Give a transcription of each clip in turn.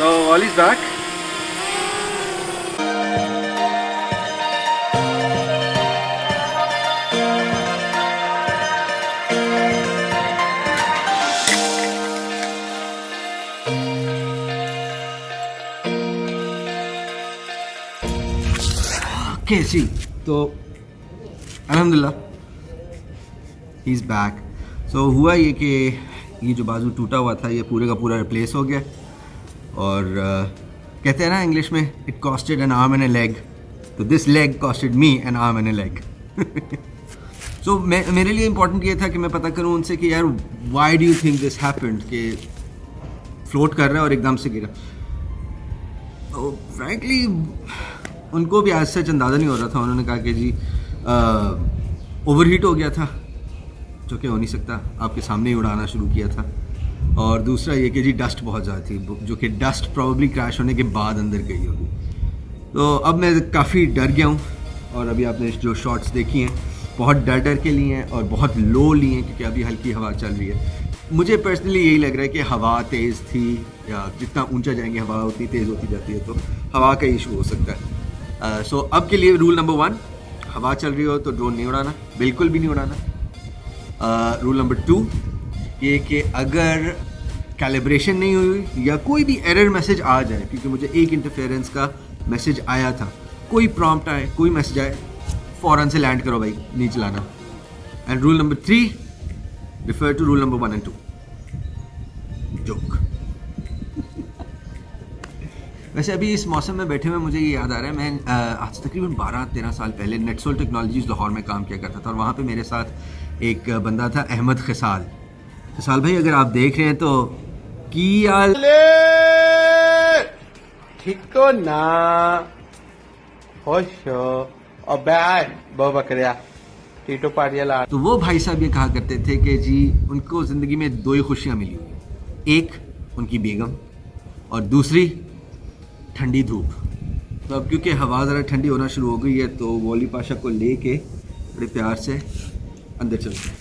So Ollie's back. Okay, see, तो अल्हम्दुलिल्लाह he is back. सो हुआ ये कि ये जो बाजू टूटा हुआ था ये पूरे का पूरा रिप्लेस हो गया और कहते हैं ना इंग्लिश में it costed an arm and a leg, तो this leg costed me an arm and a leg. So मेरे लिए इम्पोर्टेंट ये था कि मैं पता करूँ उनसे कि यार why do you think this happened, कि फ्लोट कर रहा है और एकदम से गिरा. तो फ्रैंकली उनको भी आज सच अंदाज़ा नहीं हो रहा था. उन्होंने कहा कि जी ओवरहीट हो गया था, जो कि हो नहीं सकता, आपके सामने ही उड़ाना शुरू किया था. और दूसरा ये कि जी डस्ट बहुत ज़्यादा थी, जो कि डस्ट प्रॉब्ली क्रैश होने के बाद अंदर गई होगी. तो अब मैं काफ़ी डर गया हूँ और अभी आपने जो शॉट्स देखी हैं बहुत डर डर के लिए हैं और बहुत लो लिए हैं क्योंकि अभी हल्की हवा चल रही है. मुझे पर्सनली यही लग रहा है कि हवा तेज़ थी, या जितना ऊंचा जाएंगे हवा उतनी तेज़ होती जाती है, तो हवा का इशू हो सकता है. सो अब के लिए रूल नंबर 1, हवा चल रही हो तो ड्रोन नहीं उड़ाना, बिल्कुल भी नहीं उड़ाना. रूल नंबर 2 ये कि अगर कैलिब्रेशन नहीं हुई या कोई भी एरर मैसेज आ जाए, क्योंकि मुझे एक इंटरफेरेंस का मैसेज आया था, कोई प्रॉम्प्ट आए, कोई मैसेज आए, फ़ौरन से लैंड करो भाई, नहीं चलाना. And rule number 3, refer to rule number 1 and 2. Joke. वैसे अभी इस मौसम में बैठे हुए मुझे ये याद आ रहा है, मैं आज तकरीबन 12-13 साल पहले नेटसोल टेक्नोलॉजीज़ लाहौर में काम किया करता था और वहाँ पे मेरे साथ एक बंदा था अहमद खसाल. खसाल भाई अगर आप देख रहे हैं तो की यार ठीक ना खुश हो और बकरिया टीटो पाटिया ला. तो वो भाई साहब ये कहा करते थे कि जी उनको ज़िंदगी में 2 ही खुशियाँ मिली हुई, एक उनकी बेगम और दूसरी ठंडी धूप. तो अब क्योंकि हवा ज़रा ठंडी होना शुरू हो गई है तो वॉली पाशा को लेके बड़े प्यार से अंदर चलते हैं.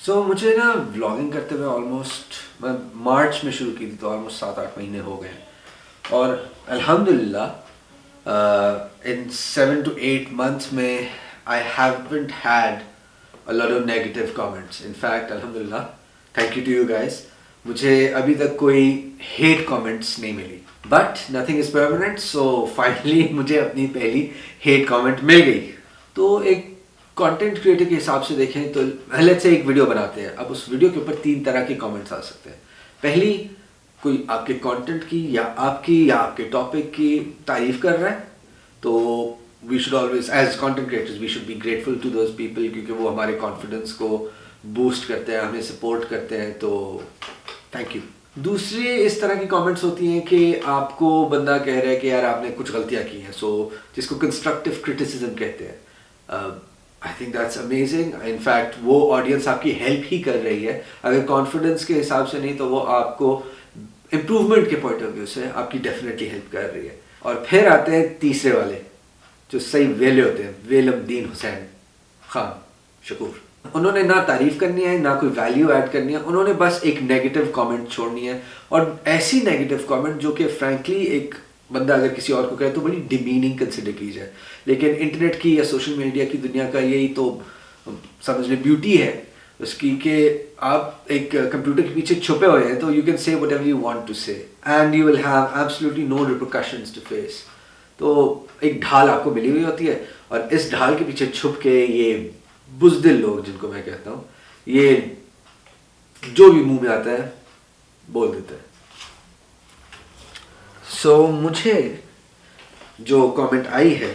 सो मुझे ना व्लॉगिंग करते हुए ऑलमोस्ट मैं मार्च में शुरू की थी, तो ऑलमोस्ट 7-8 महीने हो गए और अल्हम्दुलिल्लाह इन 7 to 8 months में I haven't had a lot of negative comments. In fact, alhamdulillah, thank you to you guys. मुझे अभी तक कोई hate comments नहीं मिली. But nothing is permanent, so finally मुझे अपनी पहली hate comment मिल गई. तो एक content creator के हिसाब से देखें तो let's say एक वीडियो बनाते हैं. अब उस वीडियो के ऊपर 3 तरह के comments आ सकते हैं. पहली, कोई आपके content की या आपके topic की तारीफ कर रहा है, तो we should always, as content creators, we should be grateful to those people क्योंकि वो हमारे confidence को boost करते हैं, हमें support करते हैं, तो thank you. दूसरी इस तरह की comments होती हैं कि आपको बंदा कह रहा है कि यार आपने कुछ गलतियाँ की हैं, so जिसको constructive criticism कहते हैं. I think that's amazing. In fact वो audience आपकी help ही कर रही है. अगर confidence के हिसाब से नहीं तो वो आपको improvement के point of view से आपकी definitely help कर रही है. और फिर आते हैं तीसरे वाले जो सही वेले होते हैं, वेलमदीन हुसैन खान शकूर. उन्होंने ना तारीफ करनी है ना कोई वैल्यू ऐड करनी है, उन्होंने बस एक नेगेटिव कमेंट छोड़नी है. और ऐसी नेगेटिव कमेंट जो कि फ्रैंकली एक बंदा अगर किसी और को कहे तो बड़ी डिमीनिंग कंसिडर की जाए, लेकिन इंटरनेट की या सोशल मीडिया की दुनिया का यही तो समझ लें ब्यूटी है उसकी कि आप एक कंप्यूटर के पीछे छुपे हुए हैं तो you can say whatever you want to say and you will have absolutely no repercussions to face. तो एक ढाल आपको मिली हुई होती है और इस ढाल के पीछे छुप के ये बुज़दिल लोग, जिनको मैं कहता हूँ, ये जो भी मुंह में आता है बोल देते हैं. सो मुझे जो कमेंट आई है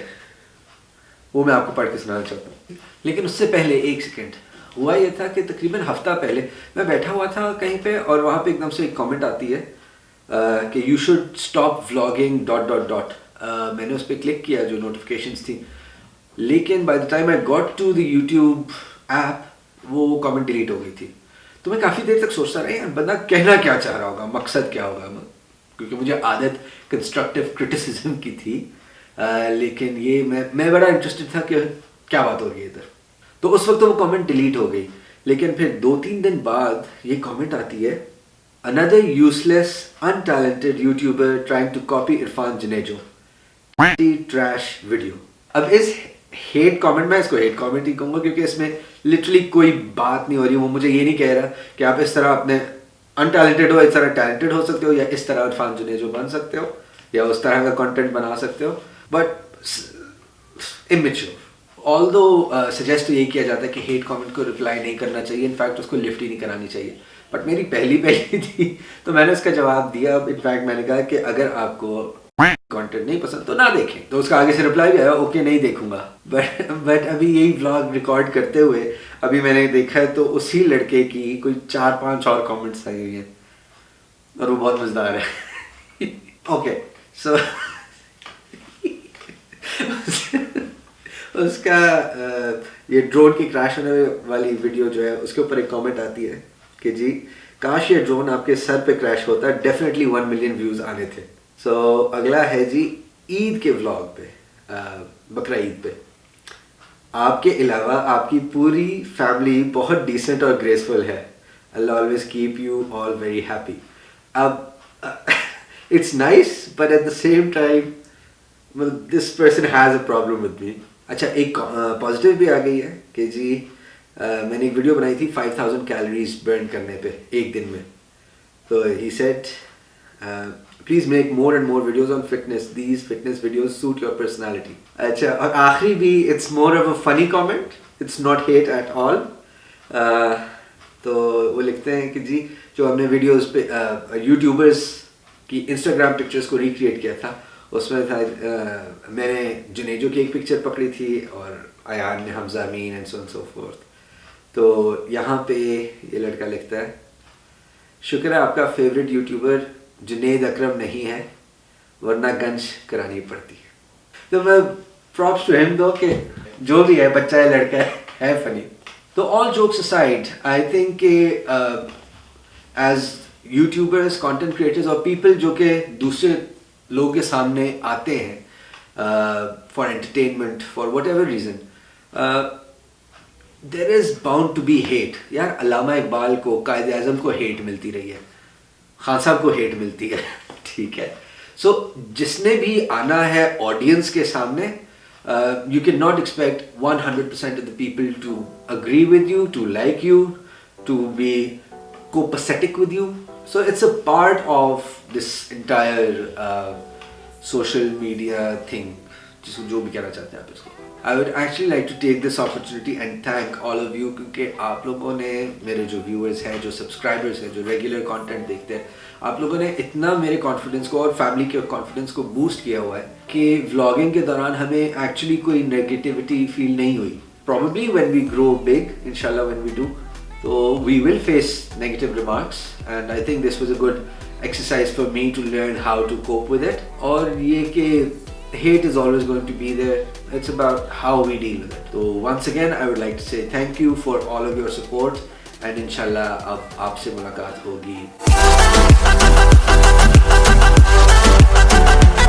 वो मैं आपको पढ़ के सुनाना चाहता हूँ, लेकिन उससे पहले एक सेकेंड. हुआ ये था कि तकरीबन हफ्ता पहले मैं बैठा हुआ था कहीं पे और वहाँ पे एकदम से एक कमेंट आती है कि यू शुड स्टॉप व्लॉगिंग ... मैंने उस पर क्लिक किया जो नोटिफिकेशंस थी, लेकिन by the time I got to the YouTube app वो कमेंट डिलीट हो गई थी. तो मैं काफ़ी देर तक सोचता रहा यार बंदा कहना क्या चाह रहा होगा, मकसद क्या होगा, क्योंकि मुझे आदत कंस्ट्रक्टिव क्रिटिसिज्म की थी. लेकिन ये मैं बड़ा इंटरेस्टेड था कि क्या बात हो रही है इधर. तो उस वक्त तो वो कमेंट डिलीट हो गई, लेकिन फिर 2-3 दिन बाद ये कमेंट आती है, another useless untalented youtuber trying to copy Irfan Junejo, trash video. अब इस हेट कमेंट, मैं इसको हेट कमेंट ही कहूँगा क्योंकि इसमें लिटरली कोई बात नहीं हो रही। वो मुझे ये नहीं कह रहा कि आप इस तरह अपने अनटैलेंटेड हो, इस तरह टैलेंटेड हो सकते हो, या इस तरह इरफान जनेजो बन सकते हो, या उस तरह का कंटेंट बना सकते हो, बट इमेच्योर। ऑल्दो सजेस्ट तो यही किया जाता है कि हेट कमेंट को रिप्लाई नहीं करना चाहिए, इनफैक्ट उसको लिफ्ट ही नहीं करानी चाहिए, बट मेरी पहली थी तो मैंने उसका जवाब दिया। इनफैक्ट मैंने कहा कि अगर आपको कंटेंट नहीं पसंद तो ना देखें। तो उसका आगे से रिप्लाई भी आया, ओके नहीं देखूंगा। बट अभी यही व्लॉग रिकॉर्ड करते हुए अभी मैंने देखा है तो उसी लड़के की कोई 4-5 और कमेंट्स आई हुई हैं और वो बहुत मजेदार है। ओके सो उसका ये ड्रोन की क्रैश होने वाली वीडियो जो है उसके ऊपर एक कमेंट आती है कि जी काश ये ड्रोन आपके सर पे क्रैश होता, डेफिनेटली 1 मिलियन व्यूज आने थे। सो अगला है जी ईद के व्लॉग पे, बकरा ईद पे। आपके अलावा आपकी पूरी फैमिली बहुत डिसेंट और ग्रेसफुल है, Allah always keep you all very happy. अब it's nice but at the same time this person has a problem with me. अच्छा एक पॉजिटिव भी आ गई है कि जी मैंने एक वीडियो बनाई थी 5000 कैलोरीज बर्न करने पे एक दिन में। तो he said please make more and more videos on fitness, these fitness videos suit your personality. अच्छा और आखिरी भी it's more of a funny comment, it's not hate at all. तो वो लिखते हैं कि जी जो हमने वीडियोज पे यूट्यूबर्स की इंस्टाग्राम पिक्चर्स को रिक्रिएट किया था उसमें था मैंने जनेजो की एक पिक्चर पकड़ी थी और अयान ने हमजा अमीन एंड सो फोर्थ। तो यहाँ पे ये लड़का लिखता है, शुक्र है आपका फेवरेट यूट्यूबर जुनेद अकरम नहीं है वरना गंज करानी पड़ती। तो मैं प्रॉप्स टू हिम दो कि जो भी है बच्चा है लड़का है फनी। तो all jokes aside I think कि एज यूट्यूबर्स, कंटेंट क्रिएटर्स और पीपल जो कि दूसरे लोगों के सामने आते हैं for entertainment for whatever reason, there is bound to be hate. यार अल्लामा इकबाल को, कायद आज़म को हेट मिलती रही है, खान साहब को हेट मिलती है, ठीक है। सो जिसने भी आना है ऑडियंस के सामने, you can not expect 100% of the people to agree with you, to like you, to be copacetic with you. So it's a part of this entire social media thing, जिसको जो भी कहना चाहते हैं आप इसको। I would actually like to take this opportunity and thank all of you क्योंकि आप लोगों ने, मेरे जो viewers हैं, जो subscribers हैं, जो regular content देखते हैं, आप लोगों ने इतना मेरे confidence को और family के confidence को boost किया हुआ है कि vlogging के दौरान हमें actually कोई negativity feel नहीं हुई। Probably when we grow big, inshallah when we do, so we will face negative remarks and I think this was a good exercise for me to learn how to cope with it. और ये कि hate is always going to be there, it's about how we deal with it. So once again I would like to say thank you for all of your support and inshallah अब आपसे मुलाकात होगी।